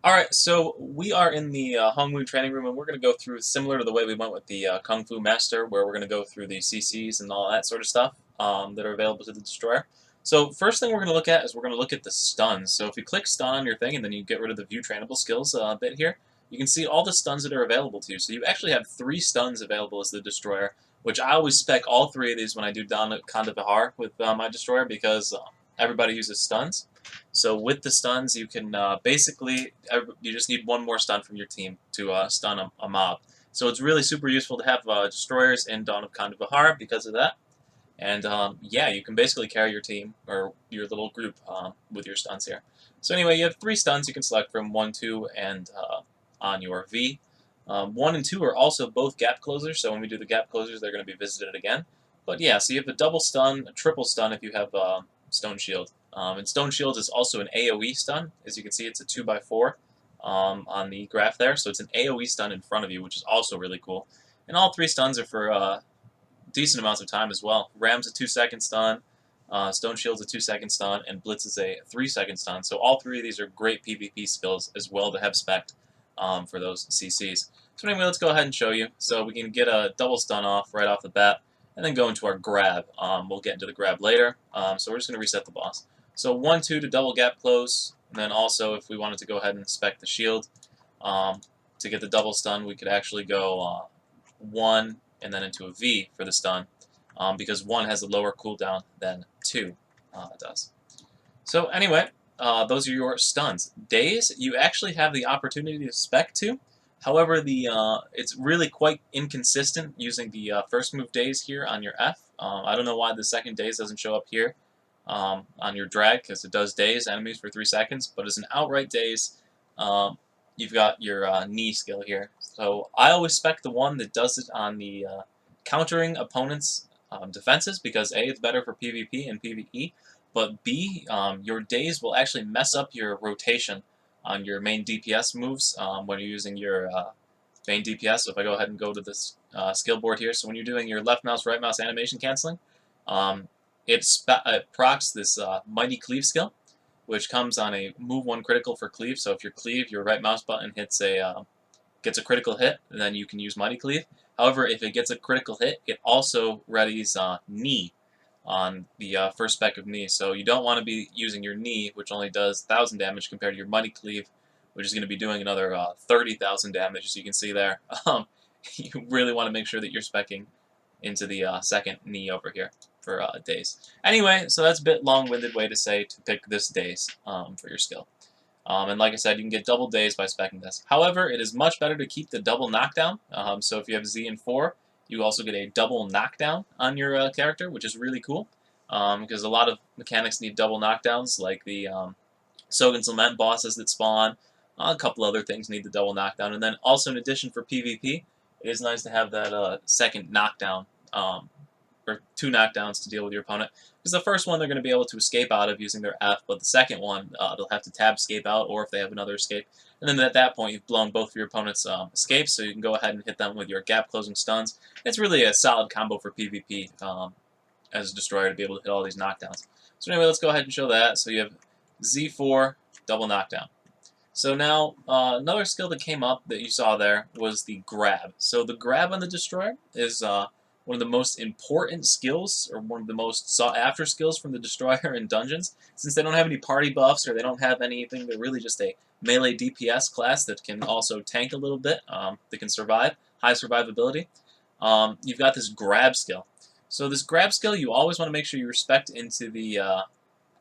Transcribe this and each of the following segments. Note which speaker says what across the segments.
Speaker 1: Alright, so we are in the Hong Wu training room, and we're going to go through similar to the way we went with the Kung Fu Master, where we're going to go through the CCs and all that sort of stuff that are available to the Destroyer. So first thing we're going to look at is we're going to look at the stuns. So if you click stun on your thing, and then you get rid of the View Trainable Skills bit here, you can see all the stuns that are available to you. So you actually have 3 stuns available as the Destroyer, which I always spec all 3 of these when I do Don Kandahar with my Destroyer, because everybody uses stuns. So with the stuns, you can basically, you just need one more stun from your team to stun a mob. So it's really super useful to have destroyers in Dawn of Kandahar because of that. And yeah, you can basically carry your team or your little group with your stuns here. So anyway, you have 3 stuns you can select from, 1, 2, and on your V. 1 and 2 are also both gap closers, so when we do the gap closers, they're going to be visited again. But yeah, so you have a double stun, a triple stun if you have Stone Shield. And Stone Shield is also an AoE stun. As you can see, it's a 2x4 on the graph there, so it's an AoE stun in front of you, which is also really cool. And all 3 stuns are for decent amounts of time as well. Ram's a 2-second stun, Stone Shield's a 2-second stun, and Blitz is a 3-second stun. So all 3 of these are great PvP skills as well to have spec for those CCs. So anyway, let's go ahead and show you. So we can get a double stun off right off the bat, and then go into our grab. We'll get into the grab later, so we're just going to reset the boss. So 1, 2 to double gap close, and then also if we wanted to go ahead and spec the shield, to get the double stun, we could actually go 1 and then into a V for the stun, because 1 has a lower cooldown than 2 does. So anyway, those are your stuns. Daze, you actually have the opportunity to spec to. However, it's really quite inconsistent using the first move daze here on your F. I don't know why the second daze doesn't show up here on your drag, because it does daze enemies for 3 seconds, but as an outright daze, you've got your knee skill here. So I always spec the one that does it on the countering opponents' defenses, because A, it's better for PvP and PvE, but B, your daze will actually mess up your rotation on your main DPS moves when you're using your main DPS. So if I go ahead and go to this skill board here, so when you're doing your left mouse, right mouse animation canceling, it procs this Mighty Cleave skill, which comes on a move 1 critical for cleave. So if your cleave, your right mouse button gets a critical hit, and then you can use Mighty Cleave. However, if it gets a critical hit, it also readies knee on the first spec of knee. So you don't want to be using your knee, which only does 1,000 damage, compared to your Mighty Cleave, which is going to be doing another 30,000 damage, as you can see there. You really want to make sure that you're specking into the second knee over here for daze. Anyway, so that's a bit long-winded way to say to pick this daze for your skill. And like I said, you can get double daze by specking this. However, it is much better to keep the double knockdown. So if you have Z and 4, you also get a double knockdown on your character, which is really cool, because a lot of mechanics need double knockdowns, like the Sogan's Lament bosses that spawn. A couple other things need the double knockdown. And then also, in addition, for PvP, it is nice to have that second knockdown, or 2 knockdowns to deal with your opponent. Because the first one they're going to be able to escape out of using their F, but the second one they'll have to tab escape out, or if they have another escape. And then at that point, you've blown both of your opponent's escapes, so you can go ahead and hit them with your gap closing stuns. It's really a solid combo for PvP as a destroyer to be able to hit all these knockdowns. So anyway, let's go ahead and show that. So you have Z4, double knockdown. So now, another skill that came up that you saw there was the grab. So the grab on the destroyer is one of the most important skills, or one of the most sought-after skills from the Destroyer in dungeons, since they don't have any party buffs, or they don't have anything. They're really just a melee DPS class that can also tank a little bit, that can survive, high survivability. You've got this grab skill. So this grab skill, you always want to make sure you respect into the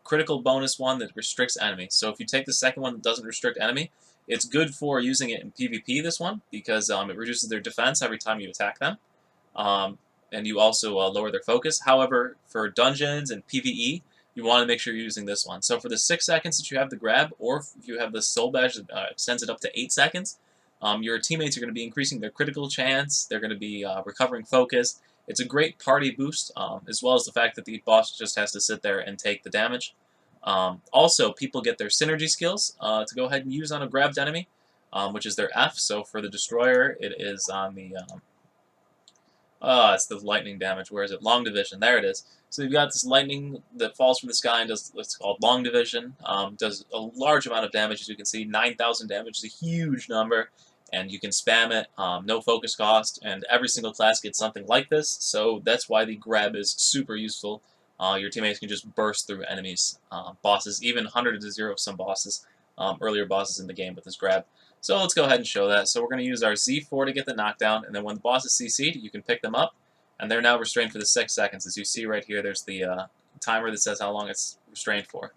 Speaker 1: critical bonus one that restricts enemy. So if you take the second one that doesn't restrict enemy, it's good for using it in PvP, this one, because it reduces their defense every time you attack them. And you also lower their focus. However, for dungeons and PvE, you want to make sure you're using this one. So for the 6 seconds that you have the grab, or if you have the soul badge that extends it up to 8 seconds, your teammates are going to be increasing their critical chance, they're going to be recovering focus. It's a great party boost, as well as the fact that the boss just has to sit there and take the damage. Also, people get their synergy skills to go ahead and use on a grabbed enemy, which is their F. So for the Destroyer, it is on the It's the lightning damage. Where is it? Long division. There it is. So you've got this lightning that falls from the sky and does what's called long division. Does a large amount of damage, as you can see. 9,000 damage is a huge number, and you can spam it. No focus cost, and every single class gets something like this. So that's why the grab is super useful. Your teammates can just burst through enemies, bosses, even 100 to 0 of some bosses, earlier bosses in the game with this grab. So let's go ahead and show that. So we're going to use our Z4 to get the knockdown, and then when the boss is CC'd, you can pick them up, and they're now restrained for the 6 seconds. As you see right here, there's the timer that says how long it's restrained for.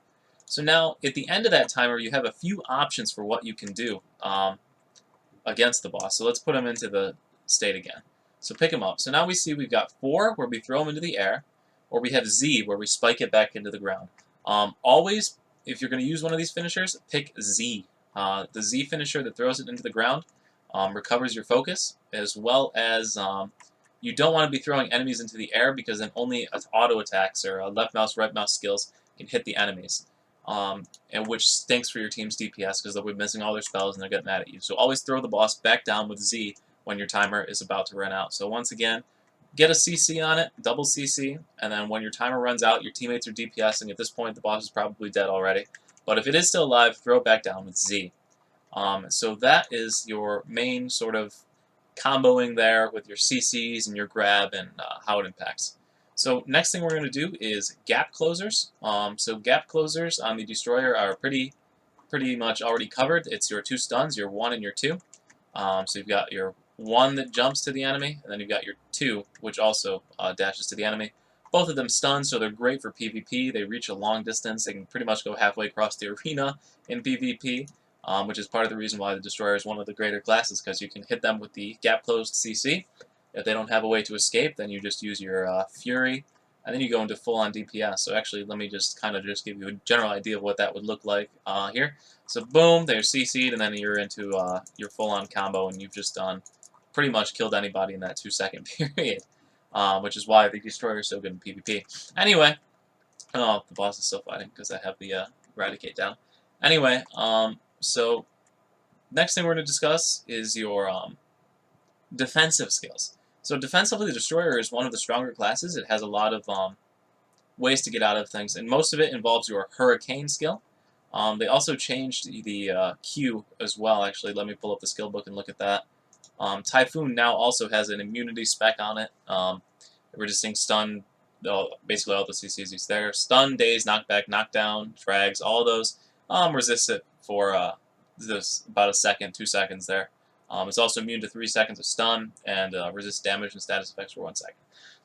Speaker 1: So now, at the end of that timer, you have a few options for what you can do against the boss. So let's put them into the state again. So pick them up. So now we see we've got 4, where we throw them into the air, or we have Z, where we spike it back into the ground. Always, if you're going to use one of these finishers, pick Z. The Z finisher that throws it into the ground recovers your focus, as well as you don't want to be throwing enemies into the air because then only auto attacks or left mouse, right mouse skills can hit the enemies, and which stinks for your team's DPS because they'll be missing all their spells and they'll get mad at you. So always throw the boss back down with Z when your timer is about to run out. So once again, get a CC on it, double CC, and then when your timer runs out, your teammates are DPSing. At this point, the boss is probably dead already. But if it is still alive, throw it back down with Z. So that is your main sort of comboing there with your CCs and your grab and how it impacts. So next thing we're going to do is gap closers. So gap closers on the Destroyer are pretty much already covered. It's your 2 stuns, your 1 and your 2. So you've got your 1 that jumps to the enemy, and then you've got your 2, which also dashes to the enemy. Both of them stun, so they're great for PvP. They reach a long distance. They can pretty much go halfway across the arena in PvP, which is part of the reason why the Destroyer is one of the greater classes, because you can hit them with the gap-closed CC. If they don't have a way to escape, then you just use your Fury, and then you go into full-on DPS. So actually, let me just kind of give you a general idea of what that would look like here. So boom, they're CC'd, and then you're into your full-on combo, and you've just done pretty much killed anybody in that 2-second period. Which is why the Destroyer is so good in PvP. Anyway, oh, the boss is still fighting because I have the Eradicate down. Anyway, so next thing we're going to discuss is your defensive skills. So defensively, the Destroyer is one of the stronger classes. It has a lot of ways to get out of things, and most of it involves your Hurricane skill. They also changed the Q as well, actually. Let me pull up the skill book and look at that. Typhoon now also has an immunity spec on it. Resisting stun, basically all the CCs is there. Stun, daze, knockback, knockdown, frags, all those resist it for this about a second, 2 seconds there. It's also immune to 3 seconds of stun and resists damage and status effects for 1 second.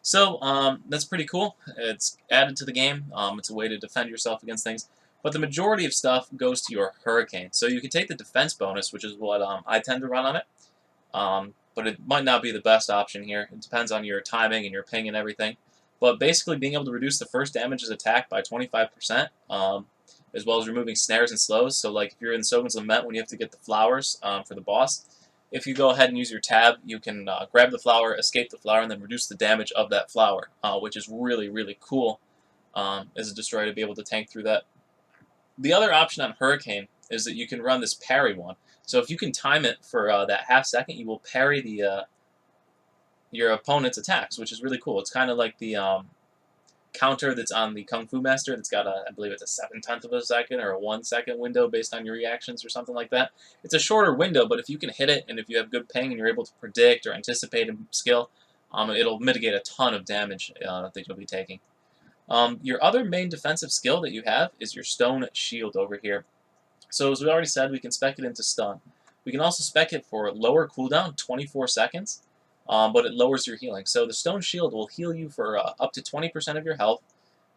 Speaker 1: So that's pretty cool. It's added to the game. It's a way to defend yourself against things. But the majority of stuff goes to your Hurricane. So you can take the defense bonus, which is what I tend to run on it. But it might not be the best option here. It depends on your timing and your ping and everything. But basically being able to reduce the first damage's attack by 25%, as well as removing snares and slows. So like if you're in Sogan's Lament when you have to get the flowers for the boss, if you go ahead and use your tab, you can grab the flower, escape the flower, and then reduce the damage of that flower, which is really, really cool as a Destroyer to be able to tank through that. The other option on Hurricane is that you can run this parry one. So if you can time it for that half second, you will parry the your opponent's attacks, which is really cool. It's kind of like the counter that's on the Kung Fu Master that's got I believe it's a 7/10 of a second or a 1 second window based on your reactions or something like that. It's a shorter window, but if you can hit it and if you have good ping and you're able to predict or anticipate a skill, it'll mitigate a ton of damage that you'll be taking. Your other main defensive skill that you have is your Stone Shield over here. So as we already said, we can spec it into stun. We can also spec it for lower cooldown, 24 seconds, but it lowers your healing. So the Stone Shield will heal you for up to 20% of your health,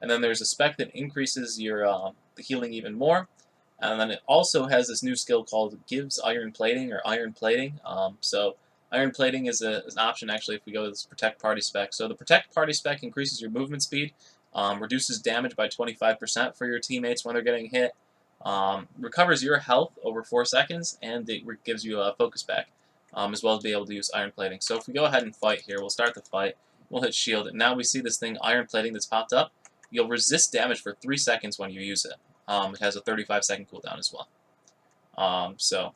Speaker 1: and then there's a spec that increases your the healing even more, and then it also has this new skill called Gives Iron Plating or Iron Plating. So Iron Plating is an option actually if we go to this Protect Party spec. So the Protect Party spec increases your movement speed, reduces damage by 25% for your teammates when they're getting hit, recovers your health over 4 seconds, and it gives you a focus back, as well as be able to use Iron Plating. So if we go ahead and fight here, we'll start the fight, we'll hit shield, and now we see this thing, Iron Plating, that's popped up. You'll resist damage for 3 seconds when you use it. It has a 35-second cooldown as well. So,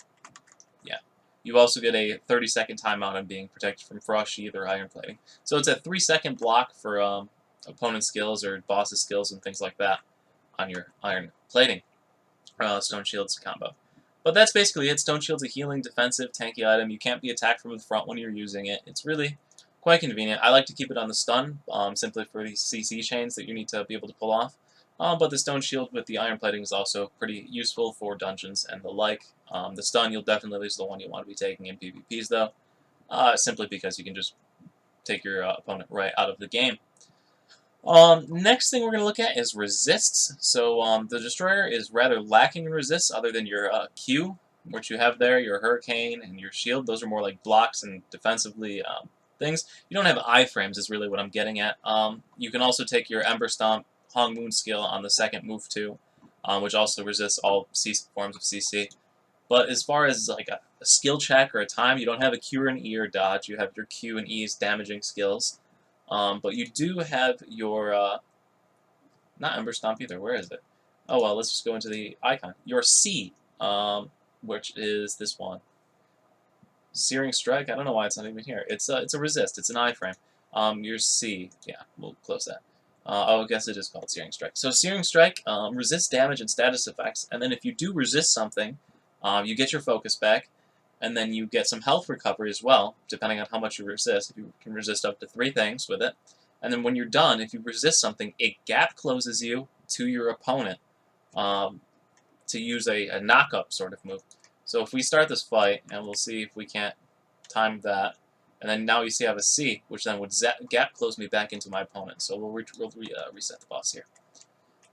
Speaker 1: yeah. You also get a 30-second timeout on being protected from frost sheath or iron plating. So it's a 3-second block for opponent skills or boss's skills and things like that on your iron plating stone shields combo. But that's basically it. Stone shield's a healing, defensive, tanky item. You can't be attacked from the front when you're using it. It's really quite convenient. I like to keep it on the stun, simply for these CC chains that you need to be able to pull off. But the stone shield with the iron plating is also pretty useful for dungeons and the like. The stun, you'll definitely is the one you want to be taking in PvPs though, simply because you can just take your opponent right out of the game. Next thing we're going to look at is resists. So the Destroyer is rather lacking in resists other than your Q, which you have there, your Hurricane, and your Shield. Those are more like blocks and defensively things. You don't have iframes is really what I'm getting at. You can also take your Ember Stomp, Hong Moon skill on the second move too, which also resists all forms of CC. But as far as like a skill check or a time, you don't have a Q or an E or dodge. You have your Q and E's damaging skills. But you do have your, not Ember Stomp either, where is it? Oh well, let's just go into the icon. Your C, which is this one. Searing Strike, I don't know why it's not even here. It's a resist, it's an iframe. Your C, yeah, we'll close that. I guess it is called Searing Strike. So Searing Strike resists damage and status effects, and then if you do resist something, you get your focus back, and then you get some health recovery as well, depending on how much you resist. If you can resist up to 3 things with it. And then when you're done, if you resist something, it gap closes you to your opponent to use a knock-up sort of move. So if we start this fight, and we'll see if we can't time that, and then now you see I have a C, which then would gap close me back into my opponent. So we'll reset the boss here.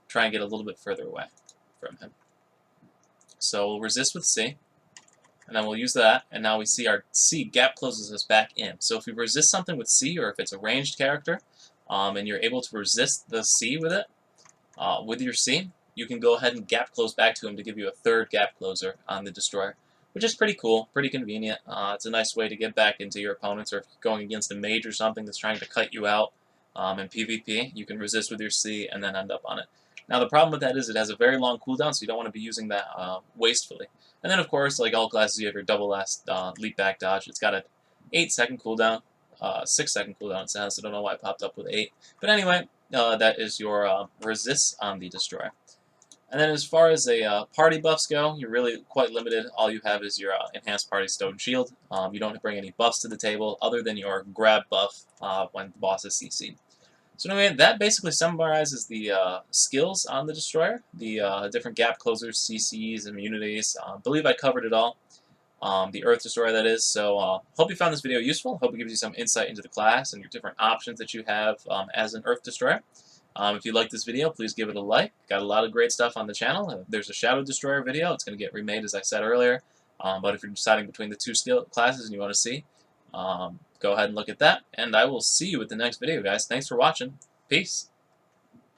Speaker 1: Try and get a little bit further away from him. So we'll resist with C. And then we'll use that, and now we see our C gap closes us back in. So if we resist something with C, or if it's a ranged character, and you're able to resist the C with it, with your C, you can go ahead and gap close back to him to give you a 3rd gap closer on the Destroyer, which is pretty cool, pretty convenient. It's a nice way to get back into your opponents, or if you're going against a mage or something that's trying to cut you out in PvP, you can resist with your C and then end up on it. Now the problem with that is it has a very long cooldown, so you don't want to be using that wastefully. And then of course, like all classes, you have your double last leap back dodge. It's got an 8-second cooldown, 6-second cooldown it says. I don't know why it popped up with 8. But anyway, that is your resists on the Destroyer. And then as far as party buffs go, you're really quite limited. All you have is your enhanced party stone shield. You don't bring any buffs to the table other than your grab buff when the boss is CC'd. So anyway, that basically summarizes the skills on the Destroyer, the different gap closers, CCs, immunities. I believe I covered it all. The Earth Destroyer, that is. So hope you found this video useful. Hope it gives you some insight into the class and your different options that you have as an Earth Destroyer. If you like this video, please give it a like. Got a lot of great stuff on the channel. There's a Shadow Destroyer video. It's going to get remade, as I said earlier. But if you're deciding between the 2 skill classes and you want to see, go ahead and look at that, and I will see you at the next video, guys. Thanks for watching. Peace.